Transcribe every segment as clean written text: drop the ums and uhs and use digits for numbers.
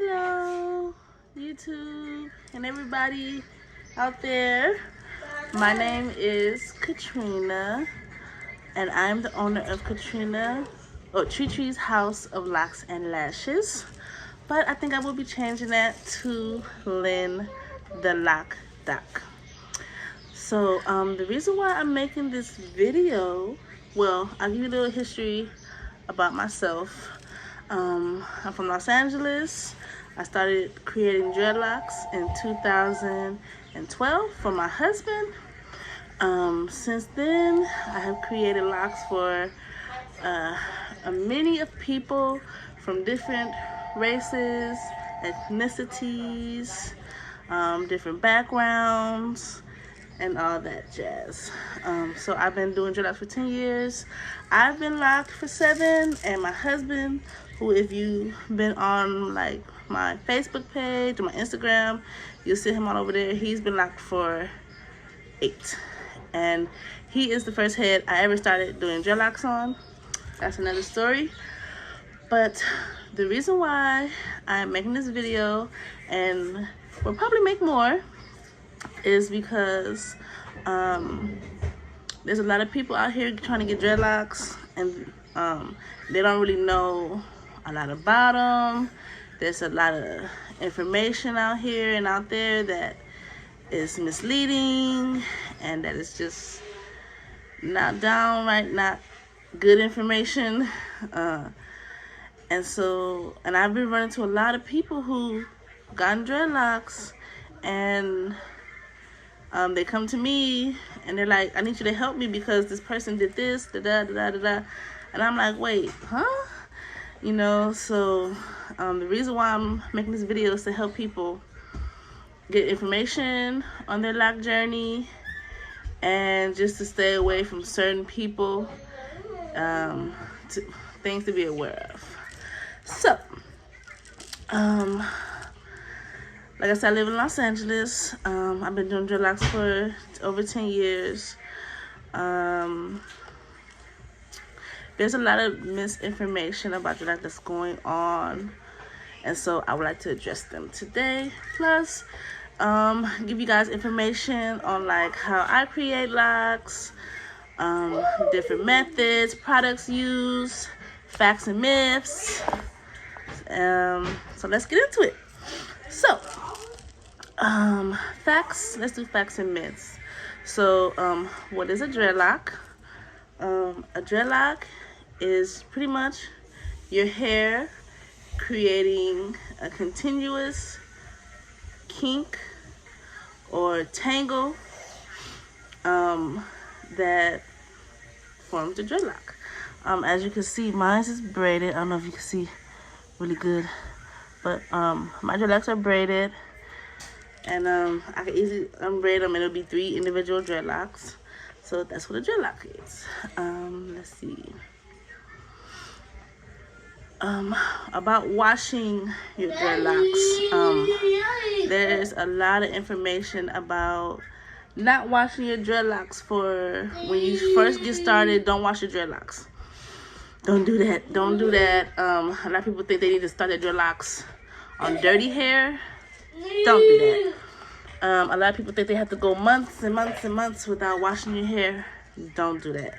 Hello, YouTube and everybody out there. My name is Katrina, and I'm the owner of Tri's House of Locks and Lashes. But I think I will be changing that to Lynn the Lock Doc. So the reason why I'm making this video, well, I'll give you a little history about myself. I'm from Los Angeles. I started creating dreadlocks in 2012 for my husband. Since then, I have created locks for many of people from different races, ethnicities, different backgrounds, and all that jazz. So I've been doing dreadlocks for 10 years. I've been locked for 7, and my husband, who, if you've been on like my Facebook page or my Instagram, you'll see him all over there. He's been locked for 8, and he is the first head I ever started doing dreadlocks on. That's another story. But the reason why I'm making this video, and we'll probably make more, is because there's a lot of people out here trying to get dreadlocks, and they don't really know a lot about them. There's a lot of information out here and out there that is misleading, and that is just not downright not good information. And I've been running to a lot of people who gotten dreadlocks, and they come to me and they're like, I need you to help me because this person did this, da-da-da-da-da. And I'm like, wait, huh? You know, so the reason why I'm making this video is to help people get information on their lock journey, and just to stay away from certain people, things to be aware of. So, like I said, I live in Los Angeles. I've been doing dreadlocks for over 10 years. There's a lot of misinformation about dreadlocks that's going on, and so I would like to address them today. Plus, give you guys information on like how I create locks, different methods, products used, facts and myths. So let's get into it. So, facts. Let's do facts and myths. So, what is a dreadlock? A dreadlock is pretty much your hair creating a continuous kink or tangle that forms a dreadlock. As you can see, mine is braided. I don't know if you can see really good, but my dreadlocks are braided, and I can easily unbraid them, and it'll be 3 individual dreadlocks. So that's what a dreadlock is. Let's see. About washing your dreadlocks, there's a lot of information about not washing your dreadlocks. For when you first get started, don't wash your dreadlocks. Don't do that. Don't do that. A lot of people think they need to start their dreadlocks on dirty hair. Don't do that. A lot of people think they have to go months and months and months without washing your hair. Don't do that.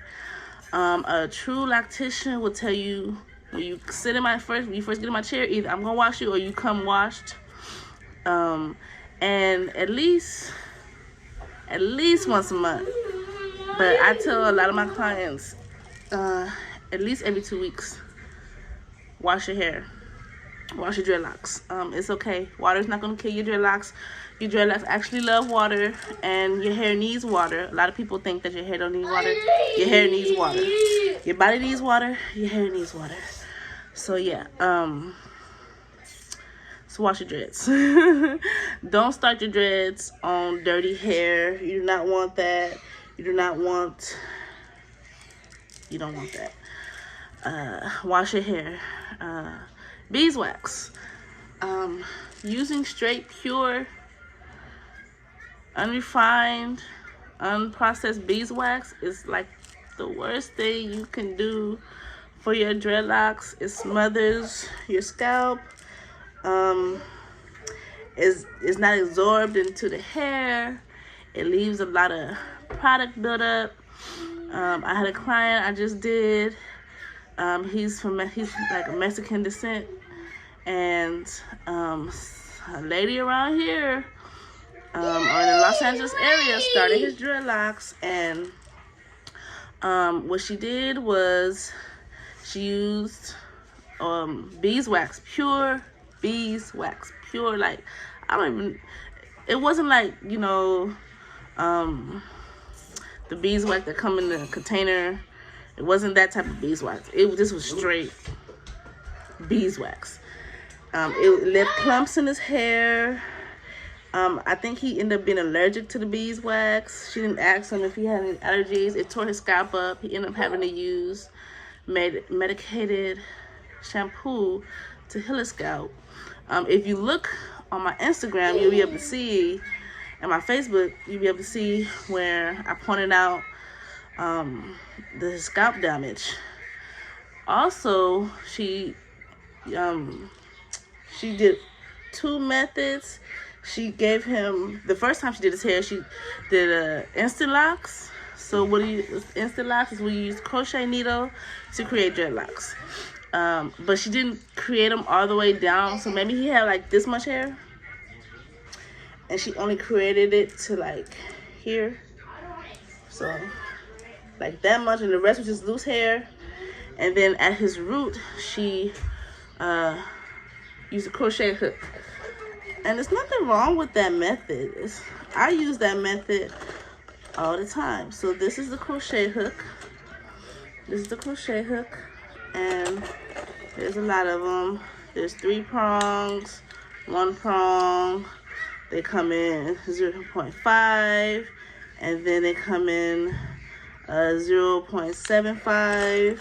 A true loctician will tell you, when you sit in when you first get in my chair, either I'm gonna wash you or you come washed. And at least once a month. But I tell a lot of my clients, at least every 2 weeks, wash your hair. Wash your dreadlocks. It's okay. Water's not gonna kill your dreadlocks. Your dreadlocks actually love water, and your hair needs water. A lot of people think that your hair don't need water. Your hair needs water. Your body needs water. Your hair needs water. So yeah, so wash your dreads. Don't start your dreads on dirty hair. You do not want that. You don't want that. Wash your hair. Beeswax. Using straight, pure, unrefined, unprocessed beeswax is like the worst thing you can do for your dreadlocks. It smothers your scalp. is not absorbed into the hair. It leaves a lot of product buildup. I had a client I just did. He's like a Mexican descent, and a lady around here, or in the Los Angeles area, started his dreadlocks, and what she did was she used beeswax, pure beeswax, pure, like, I don't even, it wasn't like, you know, the beeswax that come in the container. It wasn't that type of beeswax. This was straight beeswax. It left clumps in his hair. I think he ended up being allergic to the beeswax. She didn't ask him if he had any allergies. It tore his scalp up. He ended up having to use medicated shampoo to heal his scalp. If you look on my Instagram, you'll be able to see, and my Facebook, you'll be able to see where I pointed out the scalp damage. Also, she did 2 methods. She gave him, the first time she did his hair, she did instant locks. So what do you, instant locks is we use crochet needle to create dreadlocks. But she didn't create them all the way down. So maybe he had like this much hair, and she only created it to like here. So like that much, and the rest was just loose hair. And then at his root, she used a crochet hook. And there's nothing wrong with that method. I use that method all the time. So this is the crochet hook. This is the crochet hook. And there's a lot of them. There's 3 prongs, 1 prong. They come in 0.5. And then they come in 0.75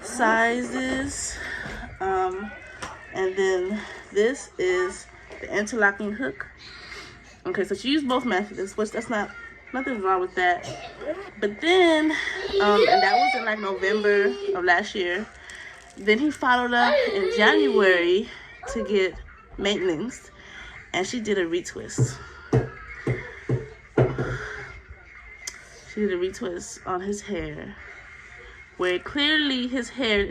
sizes. And then this is the interlocking hook. Okay, so she used both methods, which nothing's wrong with that. But then, and that was in like November of last year. Then he followed up in January to get maintenance, and she did a retwist. She did a retwist on his hair, where clearly his hair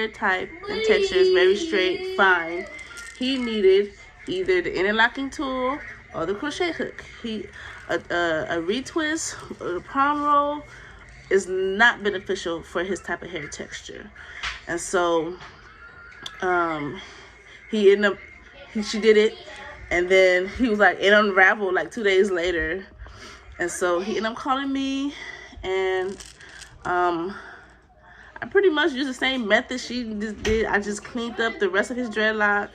type and texture is very straight, fine. He needed either the interlocking tool or the crochet hook. A retwist or a palm roll is not beneficial for his type of hair texture. And so she did it, and then he was like, it unraveled like 2 days later. And so he ended up calling me, and I pretty much used the same method she just did. I just cleaned up the rest of his dreadlock,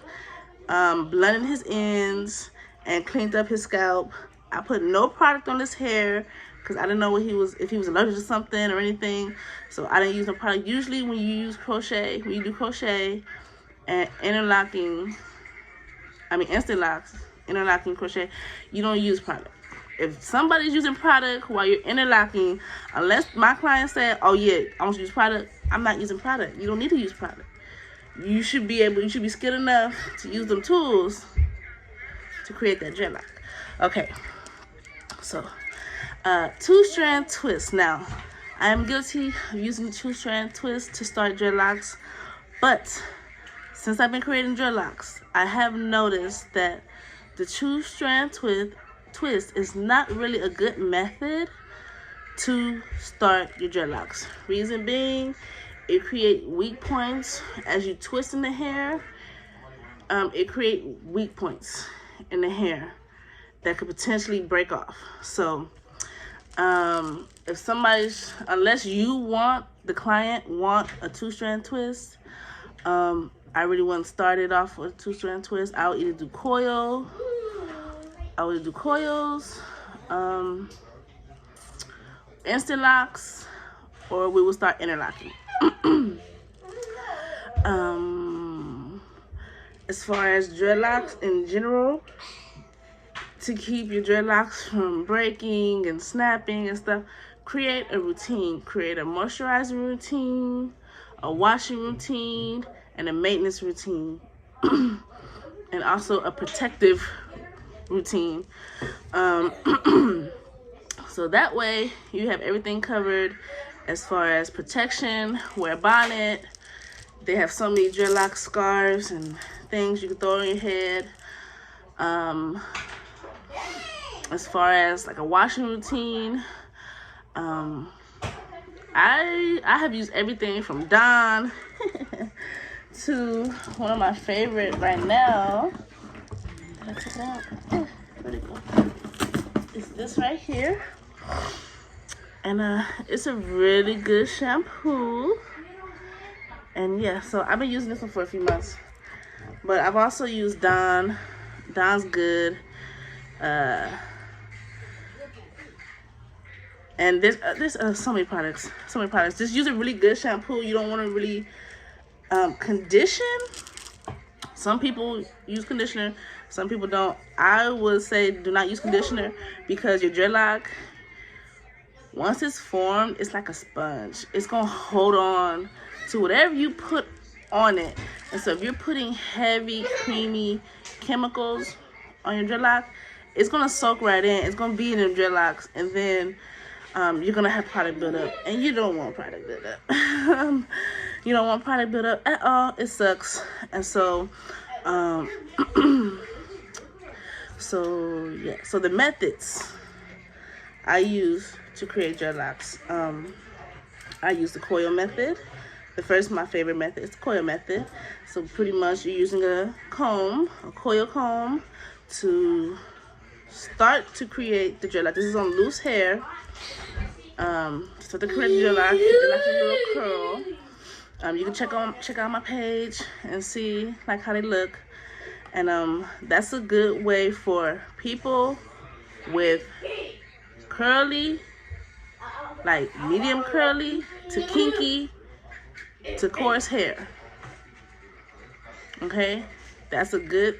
blended his ends, and cleaned up his scalp. I put no product on his hair because I didn't know if he was allergic to something or anything. So I didn't use no product. Usually when you do crochet and instant locks, interlocking crochet, you don't use product. If somebody's using product while you're interlocking, unless my client said, oh yeah, I want you to use product, I'm not using product. You don't need to use product. You should be skilled enough to use them tools to create that dreadlock. Okay, so 2-strand twist. Now, I am guilty of using the 2-strand twist to start dreadlocks, but since I've been creating dreadlocks, I have noticed that the 2-strand twist is not really a good method to start your dreadlocks. Reason being, it creates weak points as you twist in the hair. It creates weak points in the hair that could potentially break off. So if unless the client want a 2-strand twist, I really wouldn't start it off with a 2-strand twist. I would either do coils, instant locks, or we will start interlocking. As far as dreadlocks in general, to keep your dreadlocks from breaking and snapping and stuff, create a routine. Create a moisturizing routine, a washing routine, and a maintenance routine. and also a protective routine. So that way you have everything covered as far as protection. Wear a bonnet. They have so many dreadlock scarves and things you can throw on your head. As far as like a washing routine, I have used everything from Dawn to one of my favorite right now. Did I take it out? Where'd it go? It's this right here. And it's a really good shampoo. And yeah, so I've been using this one for a few months. But I've also used Dawn. Dawn's good. And there's so many products. So many products. Just use a really good shampoo. You don't want to really condition. Some people use conditioner. Some people don't. I would say do not use conditioner because your dreadlock, once it's formed, it's like a sponge. It's going to hold on to whatever you put on it. And so if you're putting heavy, creamy chemicals on your dreadlock, it's going to soak right in. It's going to be in your dreadlocks. And then you're going to have product buildup. And you don't want product buildup. You don't want product buildup at all. It sucks. And so, so the methods I use to create dreadlocks. I use the coil method. My favorite method is the coil method. So pretty much you're using a comb, a coil comb, to start to create the dreadlock. This is on loose hair. Start to create the dreadlock, like a little curl. You can check out my page and see like how they look. And that's a good way for people with curly, like medium curly to kinky to coarse hair. Okay, that's a good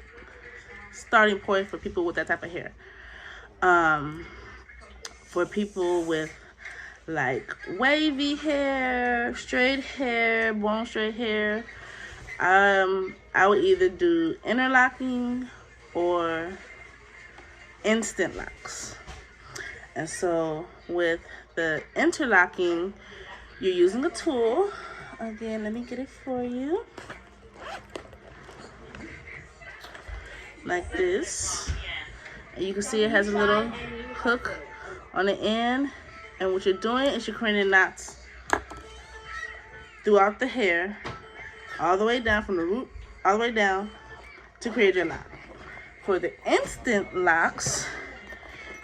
starting point for people with that type of hair. For people with like wavy hair, straight hair, bone straight hair, I would either do interlocking or instant locks. And so with the interlocking, you're using a tool. Again, let me get it for you. Like this. And you can see it has a little hook on the end. And what you're doing is you're creating knots throughout the hair, all the way down from the root, all the way down to create your lock. For the instant locks,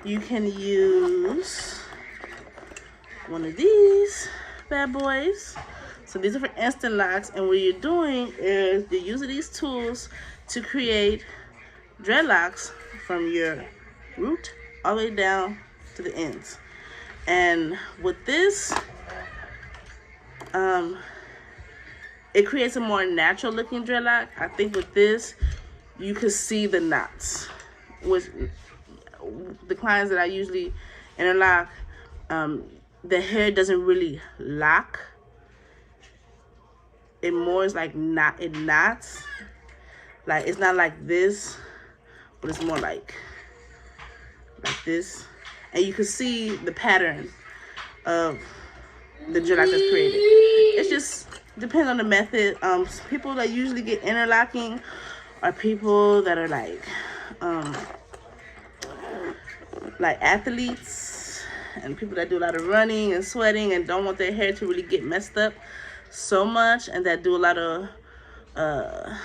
you can use one of these bad boys. So these are for instant locks, and what you're doing is you're using these tools to create dreadlocks from your root all the way down to the ends. And with this, it creates a more natural looking dreadlock. I think with this, you can see the knots. With the clients that I usually interlock, the hair doesn't really lock. It more is like it knots. Like it's not like this, but it's more like this. And you can see the pattern of the dreadlock that's created. It's just depends on the method. People that usually get interlocking are people that are like athletes and people that do a lot of running and sweating and don't want their hair to really get messed up so much, and that do a lot of not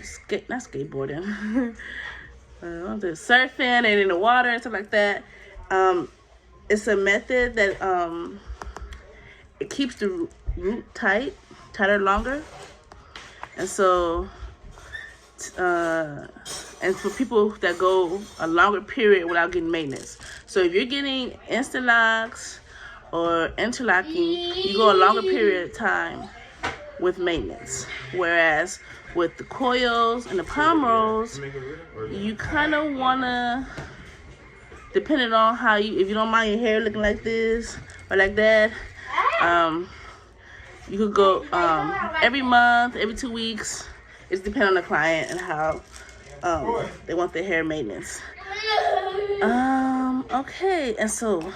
skateboarding. The surfing and in the water and stuff like that. It's a method that it keeps the root tighter longer, and so and for people that go a longer period without getting maintenance. So if you're getting instant locks or interlocking, you go a longer period of time with maintenance. Whereas with the coils and the palm rolls, you kind of want to, depending on how if you don't mind your hair looking like this or like that, you could go every month, every 2 weeks, It's depending on the client and how they want their hair maintenance. Okay, and so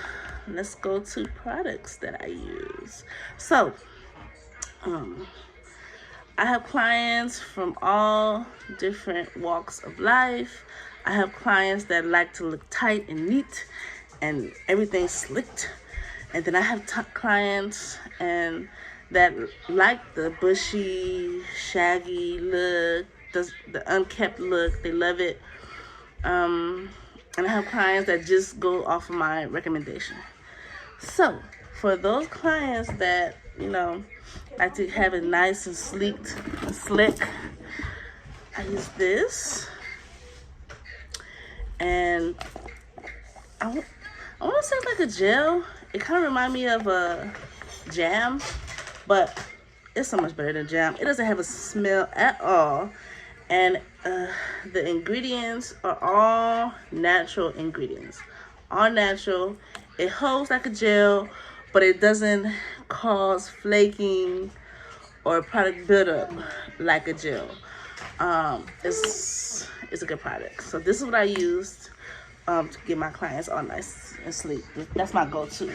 let's go to products that I use. So I have clients from all different walks of life. I have clients that like to look tight and neat and everything slicked. And then I have clients and that like the bushy, shaggy look, the unkept look. They love it. And I have clients that just go off of my recommendation. So for those clients that, like to have it nice and sleeked and slick, I use this. And I want to say it's like a gel. It kind of reminds me of a jam, but it's so much better than jam. It doesn't have a smell at all. And the ingredients are all natural ingredients. All natural. It holds like a gel, but it doesn't cause flaking or product buildup like a gel. It's a good product. So this is what I used to get my clients all nice and sleek. That's my go-to.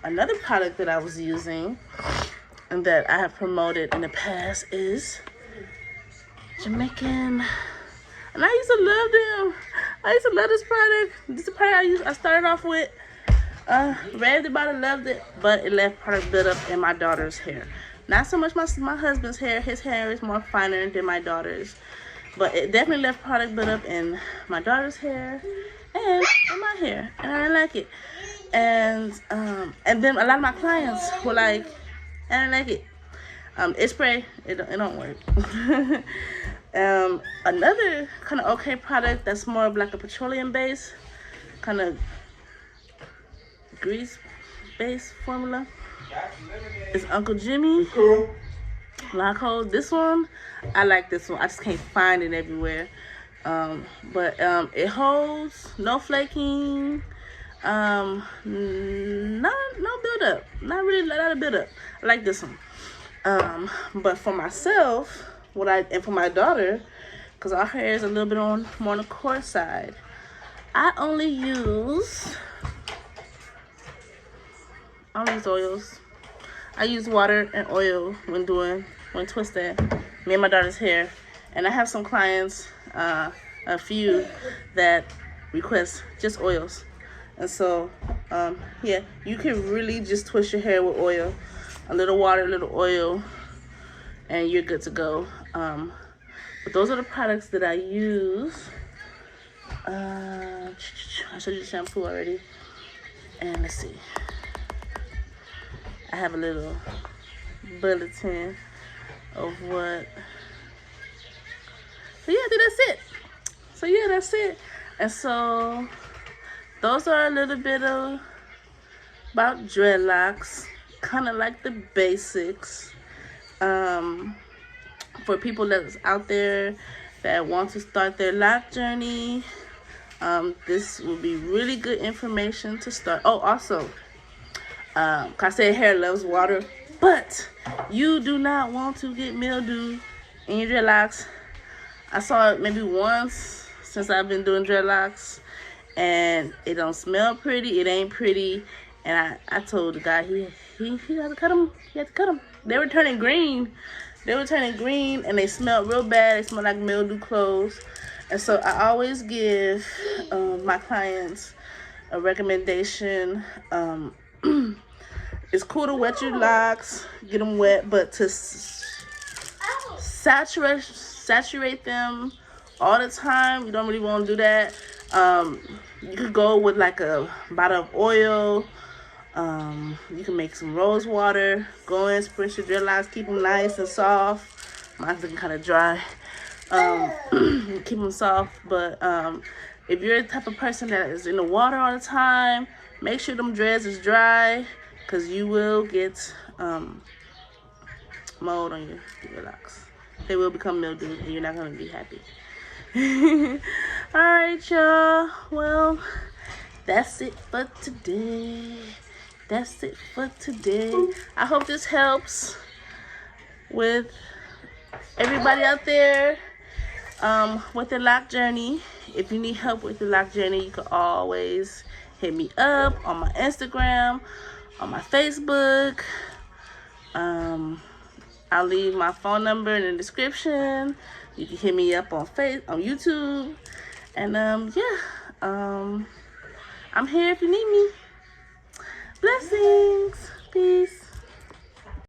Another product that I was using and that I have promoted in the past is Jamaican. And I used to love them. I used to love this product. This is the product I started off with. Raved about it, loved it, but it left product buildup in my daughter's hair. Not so much my husband's hair. His hair is more finer than my daughter's. But it definitely left product buildup in my daughter's hair and in my hair. And I didn't like it. And then a lot of my clients were like, I didn't like it. It's spray. It don't work. Another kind of okay product that's more of like a petroleum base, kind of grease based formula is Uncle Jimmy Lockhold. This one, I like this one. I just can't find it everywhere. But it holds, no flaking, no buildup. Not really a lot of buildup. I like this one. But for myself, and for my daughter, because our hair is a little bit more on the coarse side, I only use oils. I use water and oil when twisting me and my daughter's hair. And I have some clients, a few that request just oils. And so, yeah, you can really just twist your hair with oil. A little water, a little oil, and you're good to go. But those are the products that I use. I showed you the shampoo already. And let's see. I have a little bulletin of what. So yeah, I think that's it. So yeah, that's it. And so those are a little bit about dreadlocks, kind of like the basics. For people that's out there that want to start their lock journey, this will be really good information to start. Oh, also, I said hair loves water, but you do not want to get mildew in your dreadlocks. I saw it maybe once since I've been doing dreadlocks, and it don't smell pretty. It ain't pretty. And I told the guy he had to cut them. He had to cut them. They were turning green. And they smelled real bad. They smelled like mildew clothes. And so I always give my clients a recommendation. It's cool to wet your locks, get them wet, but to saturate them all the time, you don't really want to do that. You could go with like a bottle of oil. You can make some rose water. Go in, spritz your dreadlocks, keep them nice and soft. Mine's looking kind of dry. Keep them soft, but if you're the type of person that is in the water all the time, make sure them dreads is dry, because you will get mold on your dreadlocks. They will become mildew, and you're not going to be happy. Alright, y'all. Well, that's it for today. I hope this helps with everybody out there with the lock journey, if you need help with the lock journey, you can always hit me up on my Instagram, on my Facebook. I'll leave my phone number in the description. You can hit me up on YouTube. And I'm here if you need me. Blessings. Peace.